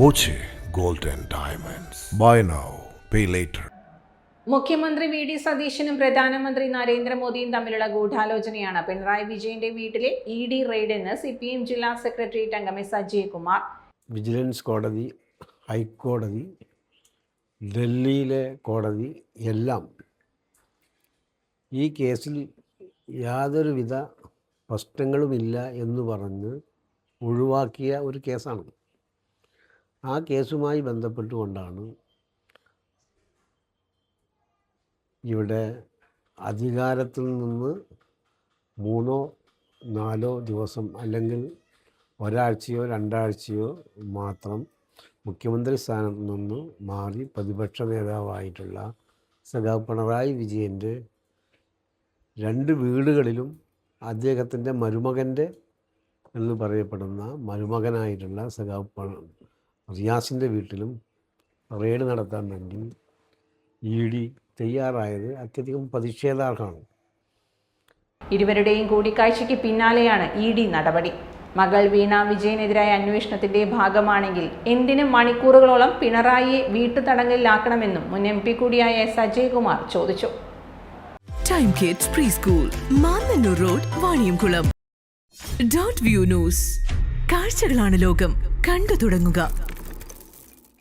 Boche gold and diamonds. Buy now, pay later. മുഖ്യമന്ത്രി V D സതീശനും പ്രധാനമന്ത്രി നരേന്ദ്രമോദിയും തമ്മിലുള്ള ഗൂഢാലോചനയാണ് പിണറായി വിജയന്റെ വീട്ടിലെ ഇ.ഡി. റെയ്ഡ് എന്ന് CPM ജില്ലാ സെക്രട്ടേറിയറ്റ് അംഗം എസ് അജയ്കുമാർ. വിജിലൻസ് കോടതി, ഹൈക്കോടതി, ഡൽഹിയിലെ കോടതി എല്ലാം ഈ കേസിൽ യാതൊരുവിധ പ്രശ്നങ്ങളുമില്ല എന്ന് പറഞ്ഞ് ഒഴിവാക്കിയ ഒരു കേസാണ്. ആ കേസുമായി ബന്ധപ്പെട്ടുകൊണ്ടാണ് ഇവിടെ അധികാരത്തിൽ നിന്ന് 3-4 ദിവസം അല്ലെങ്കിൽ ഒരാഴ്ചയോ 2 ആഴ്ചയോ മാത്രം മുഖ്യമന്ത്രി സ്ഥാനത്ത് നിന്ന് മാറി പ്രതിപക്ഷ നേതാവായിട്ടുള്ള സഖാവ് പിണറായി വിജയൻ്റെ 2 വീടുകളിലും അദ്ദേഹത്തിൻ്റെ മരുമകൻ്റെ എന്ന് പറയപ്പെടുന്ന മരുമകനായിട്ടുള്ള സഖാവ് റിയാസിൻ്റെ വീട്ടിലും റെയ്ഡ് നടത്താൻ വേണ്ടി ED തയ്യാറായത് അത്യധികം പ്രതിഷേധാർഹമാണ്. ഇരുവരുടെയും കൂടിക്കാഴ്ചയ്ക്ക് പിന്നാലെയാണ് ED നടപടി. മകൾ വീണ വിജയനെതിരായ അന്വേഷണത്തിന്റെ ഭാഗമാണെങ്കിൽ എന്തിന് മണിക്കൂറുകളോളം പിണറായിയെ വീട്ടുതടങ്കലിലാക്കണമെന്നും മുൻ MP കൂടിയായ എസ് അജയ്കുമാർ ചോദിച്ചു. Time kids pre school, Mannannur road, Vaniyamkulam. .View news. കാഴ്ചകളാണ് ലോകം, കണ്ടു തുടങ്ങുക.